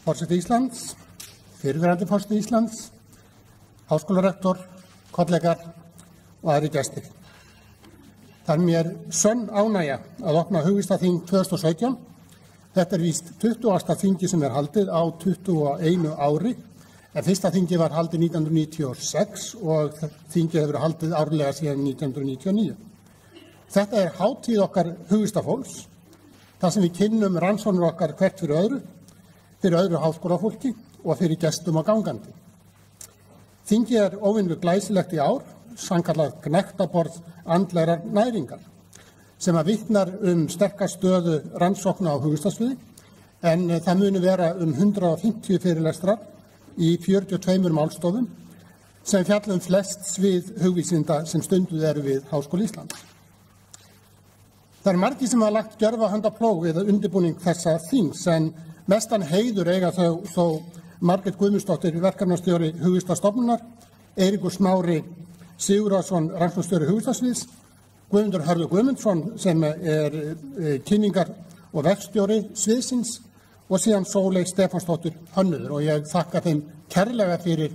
forseti Íslands, fyrrverandi forseti Íslands, háskólarektor, kollegar og aðrir gestir. Það er mér sönn ánægja að opna Hugvísindaþing 2017. Þetta er víst 20. þingi sem haldið á 21 ári, en fyrsta þingi var haldið 1996 og þingi hefur haldið árlega síðan 1999. Þetta er hátíð okkar hugvísindafólks, þar sem við kynnum rannsóknir okkar hvert fyrir öðru háskólafólki og fyrir gestum og gangandi. Þingi er óvenju glæsilegt í ár, sannkallað gnektaborð andlegrar næringar, sem að vitnar sterka stöðu rannsókna á hugvísindasviði, en það muni vera 150 fyrirlestrar í 42 málstofum sem fjalla flest svið hugvísinda sem stunduð eru við Háskóla Íslands. Það er margir sem hafa lagt gjörva hönd á plóg við undirbúning þessa þings, en mestan heiður eiga þó Margrét Guðmundsdóttir, verkefnastjóri Hugvísindastofnunar, Eiríkur Smári Sigurðarson, rannsóknarstjóri hugvísindasviðs, Guðmundur Hörður Guðmundsson sem er kynningar- og verkstjóri sviðsins og síðan Sóley Stefánsdóttir hönnuður, og ég þakka þeim kærlega fyrir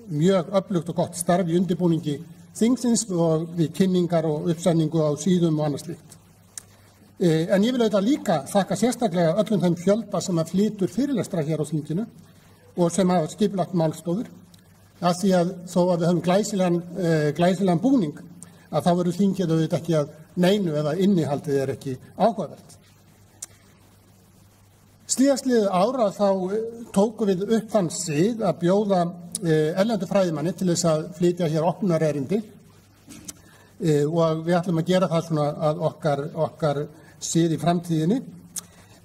mjög öflugt og gott starf í undirbúningi þingsins og við kynningar og uppsendingu á síðum og annað slíkt. En ég vil auðvitað líka þakka sérstaklega öllum þeim fjölda sem að flytur fyrirlestra hér á þinginu og sem hafa skipulagt málstofur, af því að þó að við höfum glæsilegan búning, að þá verður þingið auðvitað ekki að neinu ef að innihaldið er ekki áhugavert. Síðastliðið ára þá tókum við upp þann sið að bjóða erlendu fræðimanni til þess að flytja hér opnunarerindi og við ætlum að gera það svona að okkar sið í framtíðinni.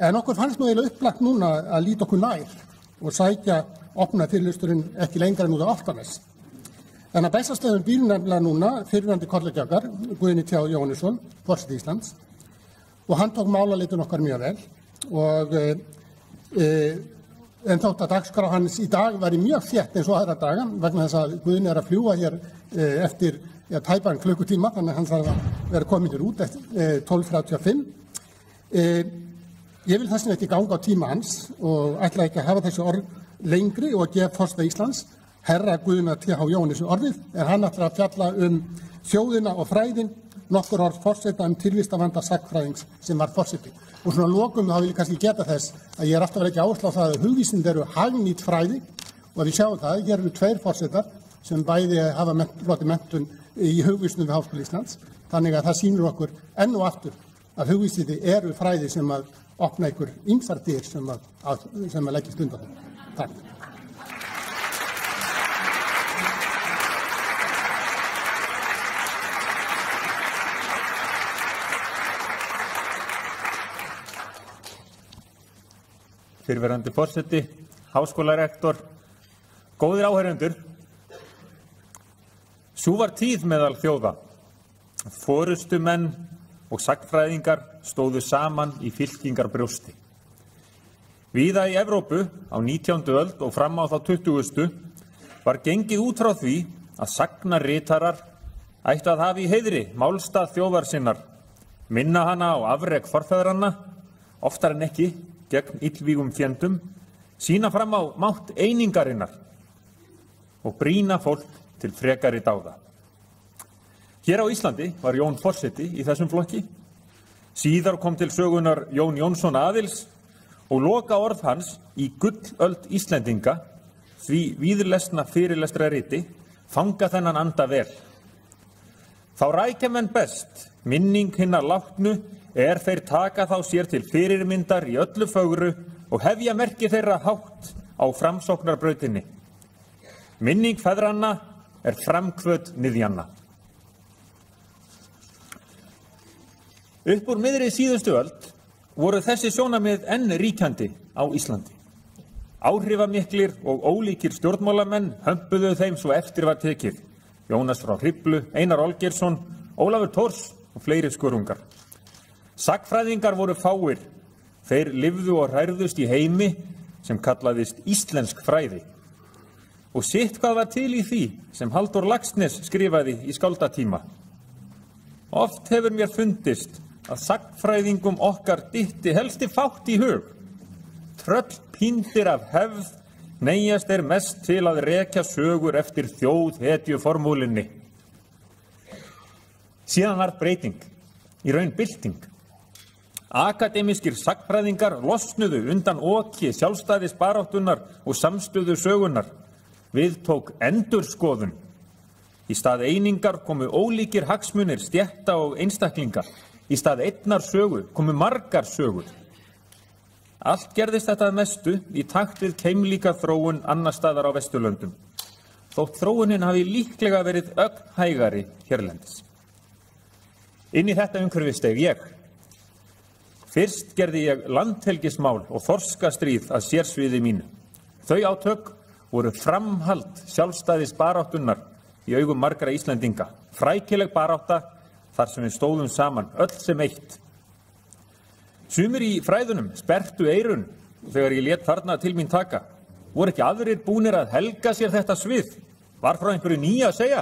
En okkur fannst nú eiginlega upplagt núna að líta okkur nær og sækja opnunarfyrirlesturinn ekki lengra en út á Álftanes. Þannig að Bessastöðum býr nefnilega núna fyrrverandi kollega okkar, Guðni T. Jóhannesson, forseti Íslands, og hann tók málaleitin okkar mjög vel. En þótt að dagskrá hans í dag væri mjög þétt eins og aðra daga, vegna þess að Guðni er að fljúga hér eftir tæpan klukkutíma, þannig að hann þarf að vera komin út eftir 12:35. Ég vil þess vegna ekki ganga á tíma hans og ætla ekki að hafa þessi orð lengri og að gefa forseta Íslands, herra Guðna T. Jóhannesson orðið, en hann ætlar að fjalla þjóðina og fræðin, nokkur orð forseta tilvistarvanda sagnfræðings sem var forseti. Og svona lokum þá vil ég kannski geta þess að ég er alltaf ekki áherslu á það að hugvísindi eru hagnýt fræði og að við sjáum það, hér eru 2 forsetar sem bæði hafa hlotið menntun í hugvísindum við Háskóla Íslands, þannig að það sýnir okkur enn og aftur að hugvísindi eru fræði sem að opna ykkur ýmsar dyr sem að leggja stund á þeim. Takk. Fyrrverandi forseti, háskólarektor, góðir áheyrendur. Sú var tíð meðal þjóða. Forystumenn og sagnfræðingar stóðu saman í fylkingarbrjósti. Víða í Evrópu á 19. öld og fram á þá 20. var gengið út frá því að sagnarritarar ættu að hafa í heiðri málstað þjóðar sinnar, minna hana á afrek forfeðranna, oftar en ekki gegn illvígum fjendum, sýna fram á mátt einingarinnar og brýna fólk til frekari dáða. Hér á Íslandi var Jón forseti í þessum flokki. Síðar kom til sögunar Jón Jónsson Aðils og loka orð hans í gullöld Íslendinga, því víðlesna fyrirlestrariti, fanga þennan anda vel. Þá rækja menn best, minning hinna látnu, þeir taka þá sér til fyrirmyndar í öllu fögru og hefja merki þeirra hátt á framsóknarbrautinni. Minning feðranna framkvöð niðjanna. Upp úr miðri síðustu öld voru þessi sjónarmið enn ríkjandi á Íslandi. Áhrifamiklir og ólíkir stjórnmálamenn hömpuðu þeim svo eftir var tekið. Jónas frá Hriflu, Einar Olgeirsson, Ólafur Thors og fleiri skurungar. Sagnfræðingar voru fáir. Þeir lifðu og hrærðust í heimi sem kallaðist íslensk fræði. Og sitt hvað var til í því sem Halldór Laxness skrifaði í skáldatíma. Oft hefur mér fundist að sagnfræðingum okkar dytti helsti fátt í hug. tröll píndir af hefð, neyjast mest til að rekja sögur eftir þjóðhetjuformúlinni. Síðan varð breyting, í raun bylting. Akademískir sagnfræðingar losnuðu undan oki sjálfstæðisbaráttunnar og samstöðu sögunnar. Við tók endurskoðun. Í stað einingar komu ólíkir hagsmunir stétta og einstaklinga. Í stað einnar sögu komu margar sögur. Allt gerðist þetta að mestu í takt við keimlíka þróun annars staðar á Vesturlöndum. Þótt þróunin hafi líklega verið ögn hægari hérlendis. Inn í þetta umhverfi steig ég. Fyrst gerði ég landhelgismál og þorskastríð að sérsviði mínu. Þau átök voru framhald sjálfstæðisbaráttunnar í augum margra Íslendinga. Frækileg barátta þar sem við stóðum saman, öll sem eitt. Sumir í fræðunum sperrtu eyrun þegar ég lét þarna til mín taka. Voru ekki aðrir búnir að helga sér þetta svið? Var frá einhverju nýju að segja?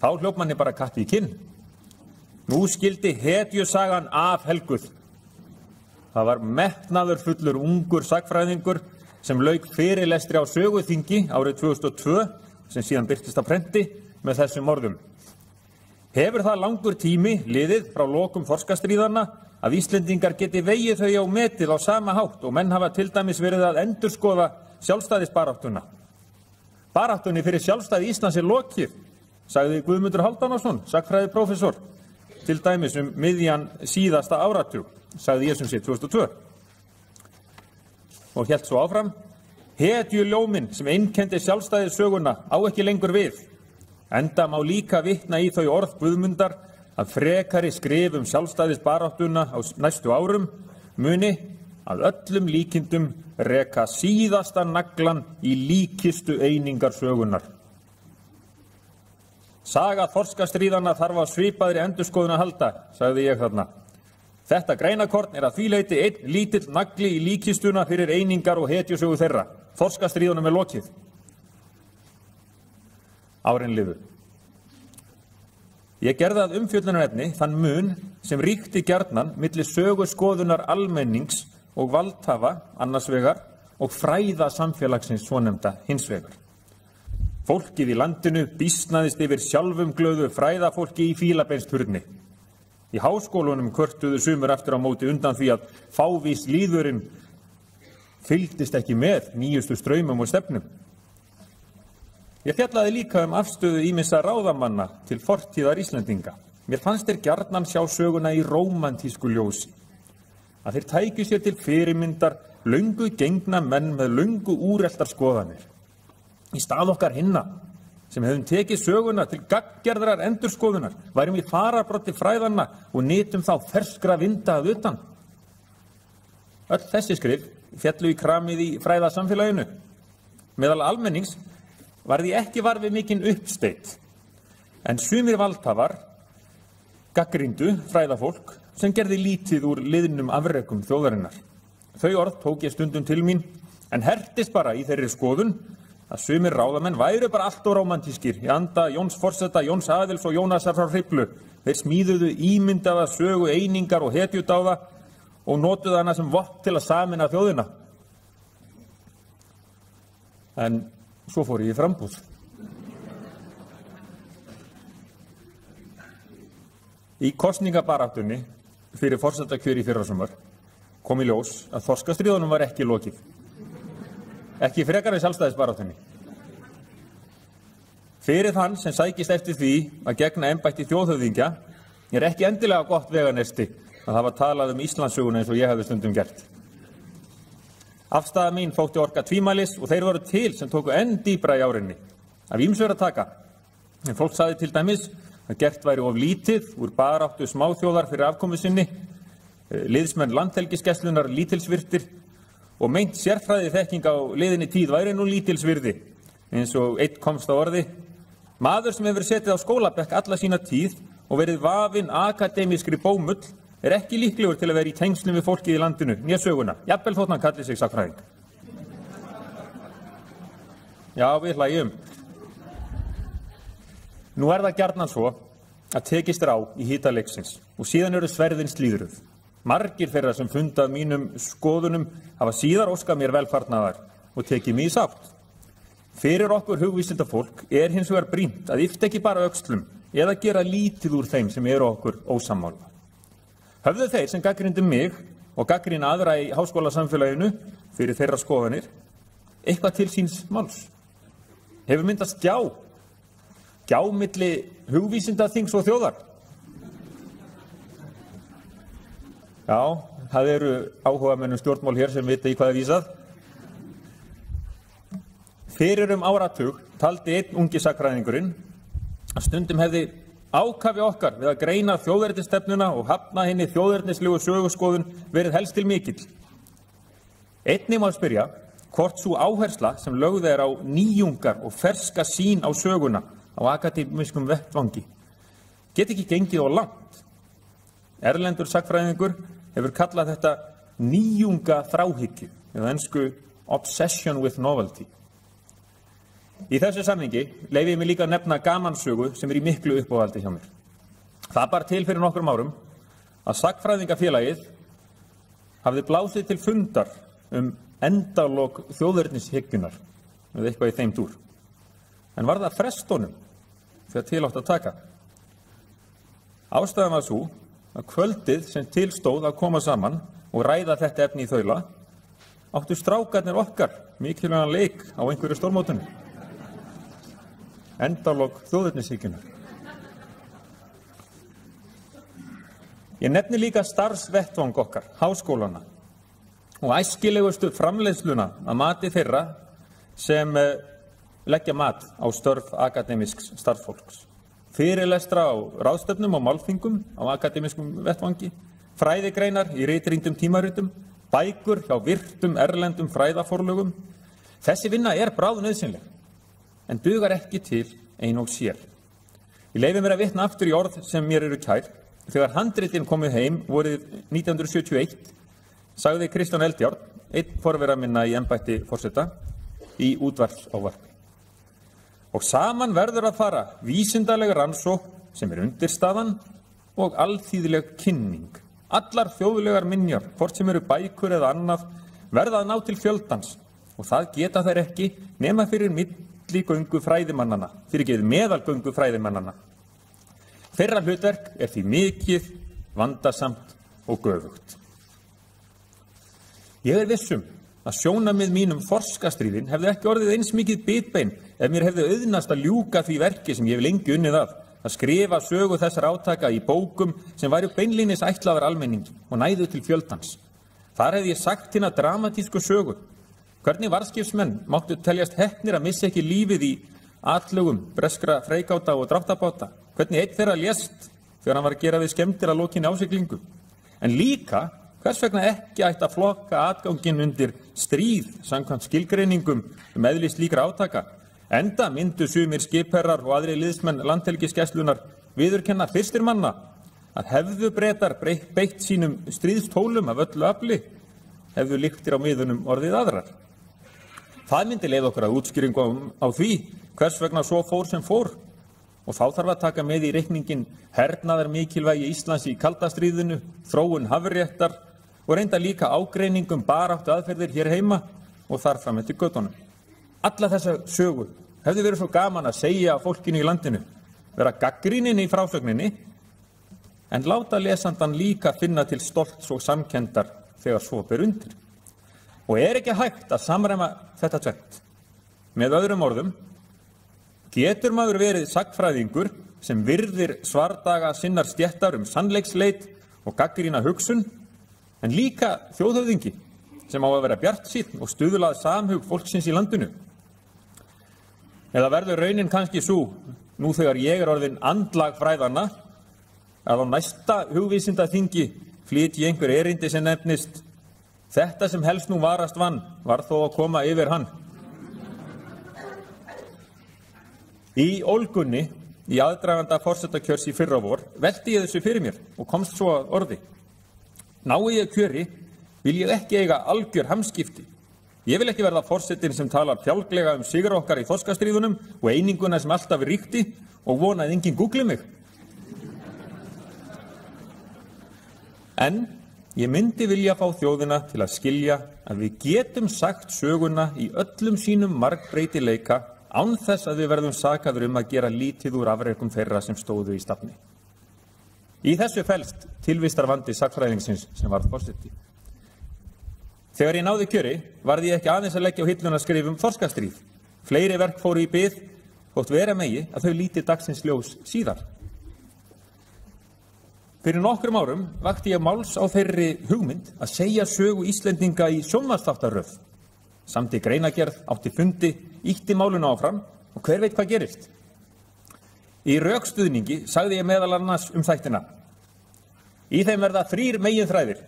Þá hljóp manni bara kappi í kinn. Nú skildi hetjusagan afhelguð. Það var metnaðarfullur ungur sagnfræðingur sem lauk fyrirlestri á söguþingi árið 2002 sem síðan birtist á prenti með þessum orðum. Hefur það langur tími liðið frá lokum þorskastríðanna að Íslendingar geti vegið þau á metið á sama hátt og menn hafa til dæmis verið að endurskoða sjálfstæðisbaráttuna. Baráttunni fyrir sjálfstæði Íslands lokið, sagði Guðmundur Hálfdánarson, sagnfræðiprófessor, til dæmis miðjan síðasta áratug, sagði ég sem sé 2002. Og hélt svo áfram, hetjuljóminn sem einkenndi sjálfstæðissöguna á ekki lengur við. Enda má líka vitna í þau orð Guðmundar að frekari skrif sjálfstæðisbaráttuna á næstu árum muni að öllum líkindum reka síðasta naglan í líkistu einingar sögunar. Saga þorskastríðanna þarf á svipaðri endurskoðun að halda, sagði ég þarna. Þetta greinakorn að því leyti einn lítill nagli í líkistuna fyrir einingar og hetjusögu þeirra. Þorskastríðunum lokið. Árin liðu. Ég gerði að umfjöllunarefni þann mun sem ríkti gjarnan milli söguskoðunar almennings og valdhafa annars vegar og fræða samfélagsins svonefnda hins vegar. Fólkið í landinu býsnaðist yfir sjálfumglöðu fræðafólki í fílabeinsturni. Í háskólunum kvörtuðu sumur aftur á móti undan því að fávís líðurinn fylgdist ekki með nýjustu straumum og stefnum. Ég fjallaði líka afstöðu ýmissa ráðamanna til fortíðar Íslendinga. Mér fannst þeir gjarnan sjá söguna í rómantísku ljósi. Að þeir tækju sér til fyrirmyndar löngu gengna menn með löngu úreltar skoðanir. Í stað okkar hinna, sem hefðum tekið söguna til gagngerðrar endurskoðunar, værum í fararbroddi fræðanna og nytum þá ferskra vinda að utan. Öll þessi skrif fjallu í kramið í fræðasamfélaginu. Meðal almennings var því ekki varfið mikinn uppsteyt, en sumir valdhafar gagnrýndu fræðafólk sem gerði lítið úr liðnum afrekum þjóðarinnar. Þau orð tók ég stundum til mín, en hertist bara í þeirri skoðun að sumir ráðamenn væru bara allt og rómantískir í anda Jóns forseta, Jóns Aðils og Jónasar frá Hriflu. Þeir smíðuðu ímyndaða sögu einingar og hetjudáða og notuðu hana sem vopn til að sameina þjóðina. En svo fór ég í frambúð. Í kosningabaráttunni fyrir forsetakjör í fyrrasumar kom í ljós að þorskastríðunum var ekki lokið. Ekki frekar við sjálfstæðisbaráttunni. Fyrir þann sem sækist eftir því að gegna embætti þjóðhöfðingja ekki endilega gott veganesti að hafa talað Íslandssöguna eins og ég hefði stundum gert. Afstaða mín þótti orka tvímælis og þeir voru til sem tóku enn dýpra í árinni. Af ýmsu er að taka. En fólk sagði til dæmis að gert væri of lítið úr baráttu smáþjóðar fyrir afkomu sinni, liðsmenn landhelgisgæslunnar lítilsvirtir og meint sérfræði þekking á liðinni tíð væri nú lítilsvirði, eins og einn komst á orði. Maður sem hefur setið á skólabekk alla sína tíð og verið vafinn akademískri bómull ekki líklegur til að vera í tengslum við fólkið í landinu, né söguna, jafnvel þótt hann kalli sig sagnfræðing. Já, við hlægjum. Nú það gjarnan svo að tekist á í hita leiksins og síðan eru sverðin slíðruð. Margir þeirra sem fundað mínum skoðunum hafa síðar óskað mér velfarnaðar og tekið mig í sátt. Fyrir okkur hugvísindafólk hins vegar brýnt að yfta ekki bara öxlum eða gera lítið úr þeim sem eru okkur ósammála. Höfðu þeir sem gagnrýndu mig og gagnrýna aðra í háskólasamfélaginu fyrir þeirra skoðanir eitthvað til síns máls? Hefur myndast gjá milli hugvísindaþings og þjóðar? Já, það eru áhugamennum stjórnmál hér sem vita í hvað er vísað. Fyrir áratug taldi einn ungi sagnfræðingurinn að stundum hefði ákafi okkar við að greina þjóðernisstefnuna og hafna hinni þjóðernislegu söguskoðun verið helst til mikill. Einnig má spyrja hvort sú áhersla sem lögð er á nýjungar og ferska sýn á söguna á akademískum vettvangi geti ekki gengið á langt. Erlendur sagnfræðingur hefur kallað þetta nýjunga þráhyggju, eða ensku obsession with novelty. Í þessu samhengi leyfi ég mig líka að nefna gamansögu sem í miklu uppáhaldi hjá mér. Það bar til fyrir nokkrum árum að sagnfræðingafélagið hafði blásið til fundar endalok þjóðernishyggjunnar eða eitthvað í þeim dúr. En var það frestunum þegar til átt að taka. Ástæðan var sú að kvöldið sem tilstóð að koma saman og ræða þetta efni í þaula áttu strákarnir okkar mikilvægan leik á einhverju stórmótinu. Endalok þjóðernishyggjunnar. Ég nefni líka starfsvettvang okkar, háskólana og æskilegustu framleiðsluna að mati þeirra sem leggja mat á störf akademísks starfsfólks. Fyrirlestra á ráðstefnum og málþingum á akademískum vettvangi, fræðigreinar í ritrýndum tímaritum, bækur hjá virtum erlendum fræðaforlögum. Þessi vinna er bráðnauðsynleg, en dugar ekki til ein og sér. Ég leyfi mér að vitna aftur í orð sem mér eru kær. Þegar handritin komið heim vorið 1971, sagði Kristján Eldjárn, einn forvera minna í embætti forseta, í útvarpsávarpi. Og saman verður að fara vísindaleg rannsókn sem er undirstaðan og alþýðleg kynning. Allar þjóðlegar minjar, hvort sem eru bækur eða annað, verða að ná til fjöldans og það geta þær ekki nema fyrir milligöngu fræðimannana, meðalgöngu fræðimannana. Þeirra hlutverk er því mikið, vandasamt og göfugt. Ég er vissum að sjónarmið mínum þorskastríðin hefði ekki orðið eins mikið bitbein ef mér hefði auðnast að ljúka því verki sem ég hef lengi unnið að skrifa sögu þessar átaka í bókum sem væru beinlínis ætlaðar almenningi og næðu til fjöldans. Þar hefði ég sagt hérna dramatísku sögu. Hvernig varðskipsmenn máttu teljast heppnir að missa ekki lífið í atlögum breskra freigáta og dráttabáta. Hvernig einn þeirra lést þegar hann var að gera við skemmdir að lokinni ásiglingu. En líka hvers vegna ekki ætti að flokka atganginn undir stríð samkvæmt skilgreiningum eðli slíkra átaka. Enda myndu sumir skipherrar og aðrir liðsmenn landhelgisgæslunnar viðurkenna fyrstir manna að hefðu Bretar beitt sínum stríðstólum af öllu afli, hefðu lyktir á miðunum orðið aðrar. Það myndi leiða okkur að útskýringu á því hvers vegna svo fór sem fór. Og þá þarf að taka með í reikningin hernaðar mikilvægi Íslands í kalda stríðinu, þróun hafréttar og reynda líka ágreiningum baráttu aðferðir hér heima og þar fram eftir göttunum. Alla þessa sögu hefði verið svo gaman að segja fólkinu í landinu, vera gagnrýnin í frásögninni, en láta lesandan líka finna til stolts og samkenndar þegar svo ber undir. Og er ekki hægt að samræma þetta tvennt. Með öðrum orðum, getur maður verið sagnfræðingur sem virðir svardaga sinnar stéttar sannleiksleit og gagnrýna hugsun, en líka þjóðhöfðingi sem á að vera bjartsýnn og stuðlað samhug fólksins í landinu. Eða verður raunin kannski sú, nú þegar ég er orðin andlag fræðanna, að á næsta hugvísindaþingi flyt ég einhver erindi sem nefnist þetta sem helst nú varast vann var þó að koma yfir hann. Í ólgunni, í aðdraganda forsetakjörs í fyrravor, velti ég þessu fyrir mér og komst svo að orði. Nái ég kjöri, vil ég ekki eiga algjör hamskipti. Ég vil ekki verða forsetinn sem talar fjálglega sigur okkar í þorskastríðunum og eininguna sem alltaf ríkti og vona að enginn googli mig. En Ég myndi vilja fá þjóðina til að skilja að við getum sagt söguna í öllum sínum margbreytileika án þess að við verðum sakaður að gera lítið úr afrekum þeirra sem stóðu í stafni. Í þessu felst tilvistarvandi sagnfræðingsins sem varð forseti. Þegar ég náði kjöri varð ég ekki aðeins að leggja á hilluna að skrifa þorskastríð. Fleiri verk fóru í bið, þótt vera megi að þau líti dagsins ljós síðar. Fyrir nokkrum árum vakti ég máls á þeirri hugmynd að segja sögu Íslendinga í sjónvarpsþáttaröð. Samdi greinagerð, átti fundi, ýtti málinu áfram og hver veit hvað gerist. Í rökstuðningi sagði ég meðal annars þættina. Í þeim verða 3 meginþræðir.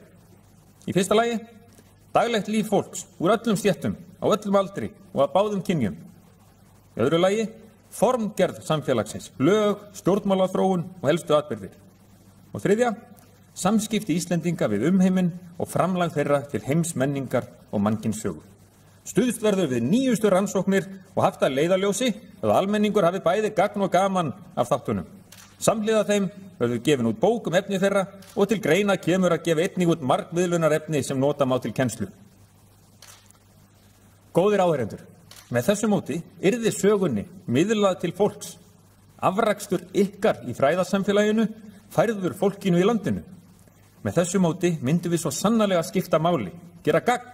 Í fyrsta lagi, daglegt líf fólks úr öllum stéttum, á öllum aldri og að báðum kynjum. Í öðru lagi, formgerð samfélagsins, lög, stjórnmálaþróun og helstu atburðir. Og þriðja, samskipti Íslendinga við umheiminn og framlag þeirra til heimsmenningar og mannkynssögu. Stuðst verður við nýjustu rannsóknir og haft að leiðarljósi að almenningur hafi bæði gagn og gaman af þáttunum. Samhliða þeim verður gefin út bók efni þeirra og til greina kemur að gefa einnig út margmiðlunarefni sem nota má til kennslu. Góðir áheyrendur, með þessu móti yrði sögunni miðlað til fólks. Afrakstur ykkar í fræðasamfélaginu færður fólkinu í landinu. Með þessu móti myndum við svo sannarlega skipta máli, gera gagn,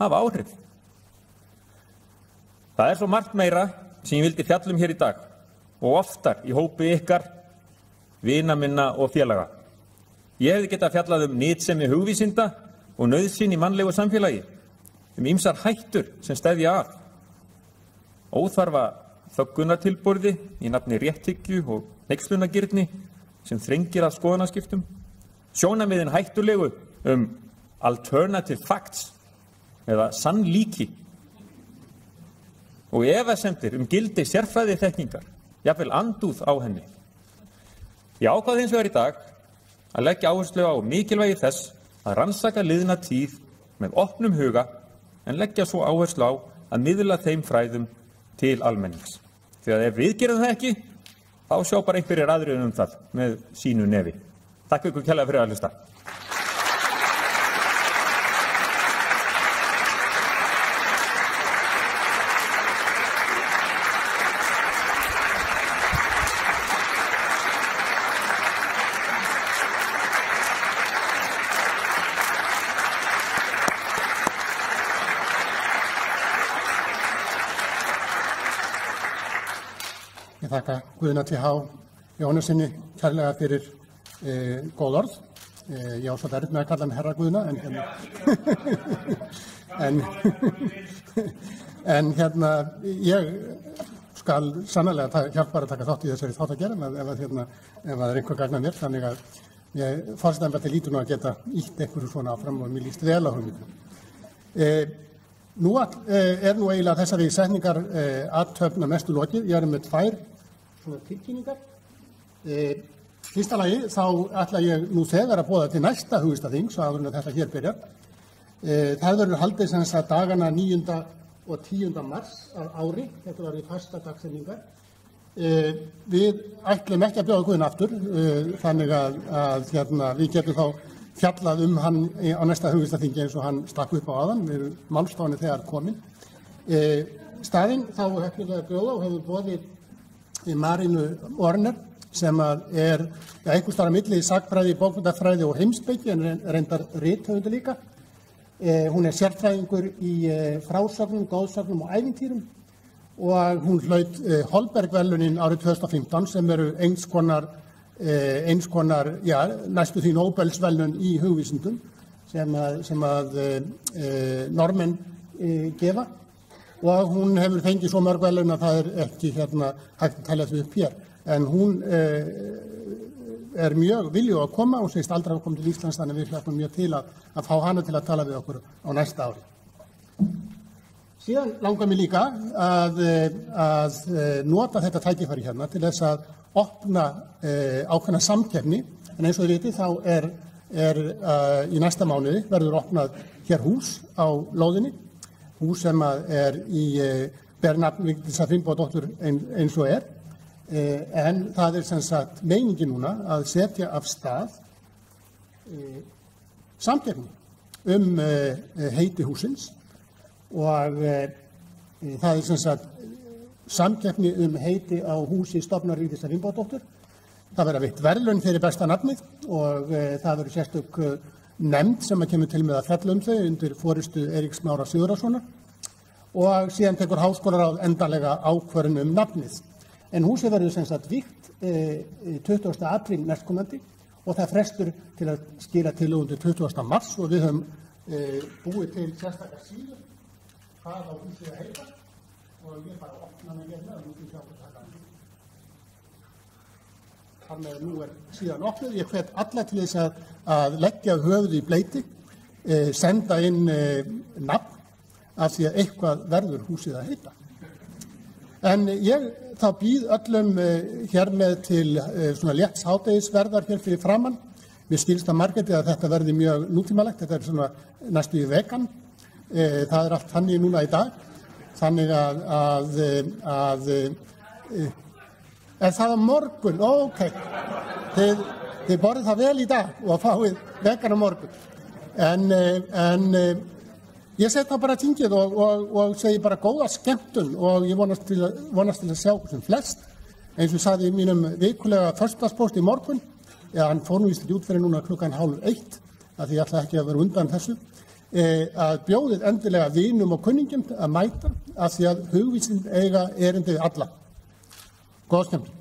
hafa áhrif. Það svo margt meira sem ég vildi fjalla hér í dag og oftar í hópi ykkar, vina minna og félaga. Ég hefði getað fjallað nytsemi hugvísinda og nauðsyn í mannlegu samfélagi, ýmsar hættur sem steðja að. Óþarfa þöggunartilburði í nafni rétthyggju og hneykslunargirni sem þrengir að skoðanaskiptum, sjónarmiðin hættulegu alternative facts eða sannlíki og efasemdir gildi sérfræði þekkingar, jafnvel andúð á henni. Ég ákvað hins vegar í dag að leggja áherslu á mikilvægi þess að rannsaka liðna tíð með opnum huga en leggja svo áherslu á að miðla þeim fræðum til almennings. Því að ef við gerum það ekki, þá sjá bara einhverjir aðrir það með sínu nefi. Takk ykkur kærlega fyrir að hlusta. Ég þakka Guðna T.H. Jóhannesinni kærlega fyrir góð orð. Ég á svo erfitt með að kalla hann herra Guðna, en ég skal sannarlega hjálpar að taka þátt í þessari þáttagerð ef það einhver gagn að mér, þannig að ég forsetaembættið lítur nú að geta ýtt einhverju svona áfram og mér líst vel á hugmyndum. Nú nú eiginlega þessari setningar athöfn að mestu lokið. Ég með 2 svona tilkynningar. Fyrsta lagi þá ætla ég nú þegar að boða til næsta hugvísindaþing, svo áður en þetta hér byrjar. Það verður haldið sem sagt dagana 9. og 10. mars á ári. Þetta verður fasta dagsetningar. Við ætlum ekki að bjóða Guðna aftur, þannig að við getum þá fjallað hann á næsta hugvísindaþingi eins og hann stakk upp á áðan. Við erum málstofunni þegar komin. Staðinn þá hefðum við bjóða og hefur boðið Marínu Orner sem einhvers staðar á milli sagnfræði, bókmenntafræði og heimspeki en reyndar rithöfundur líka. Hún sérfræðingur í frásögnum, góðsögnum og ævintýrum og hún hlaut Holberg-verðlaunin árið 2015 sem eru eins konar næstu því Nóbelsverðlaun í hugvísindum sem Norðmenn gefa. Og hún hefur fengið svo mörg verðlaun að það ekki hægt að telja þau upp hér. En hún mjög viljug að koma og segist aldrei að koma til Íslands, þannig við hlökkum mjög til að fá hana til að tala við okkur á næsta ári. Síðan langar mér líka að nota þetta tækifæri hérna til þess að opna ákveðna samkeppni, en eins og þið vitið þá í næsta mánuði verður opnað hér hús á lóðinni. Hús sem í ber nafn Vigdísar Finnbogadóttur eins og en það sem sagt meiningin núna að setja af stað samkeppni heiti hússins og það er sem sagt samkeppni heiti á húsi stofnunar Vigdísar Finnbogadóttur. Það verða veitt verðlaun fyrir besta nafnið og það verður sérstök nefnd sem kemur til með að fjalla þau undir forystu Eiríks Smára Sigurðarsonar og síðan tekur háskólaráð endanlega ákvörðun nafnið. En húsið verður sem sagt vígt 20. apríl næstkomandi og það frestur til að skila tillögu undir 20. mars og við höfum búið til sérstakar síður hvað á húsið að heita og ég bara opna mig hérna og nú sjá hvað það er. Þannig að nú síðan opnuð. Ég hvet alla til þess að leggja höfuð í bleyti, senda inn nafn af því að eitthvað verður húsið að heita. En ég þá býð öllum hér með til svona létts hádegisverðar hér fyrir framann. Mér skilst að margir að þetta verði mjög nútímalegt, þetta er svona næstu í vegan. Það er allt þannig núna í dag. Þannig er það á morgun? Ok, þið borðið það vel í dag og fáið vegan á morgun. En ég set það bara tingið og segi bara góða skemmtun og ég vonast til að sjá sem flest. Eins og sagði í mínum vikulega föstudagspósti í morgun, hann fór nú víst út fyrir núna 12:30 af því ég ætla ekki að vera undan þessu, að bjóðið endilega vinum og kunningjum að mæta af því að hugvísindi eiga erindi við alla. Góða skemmtun.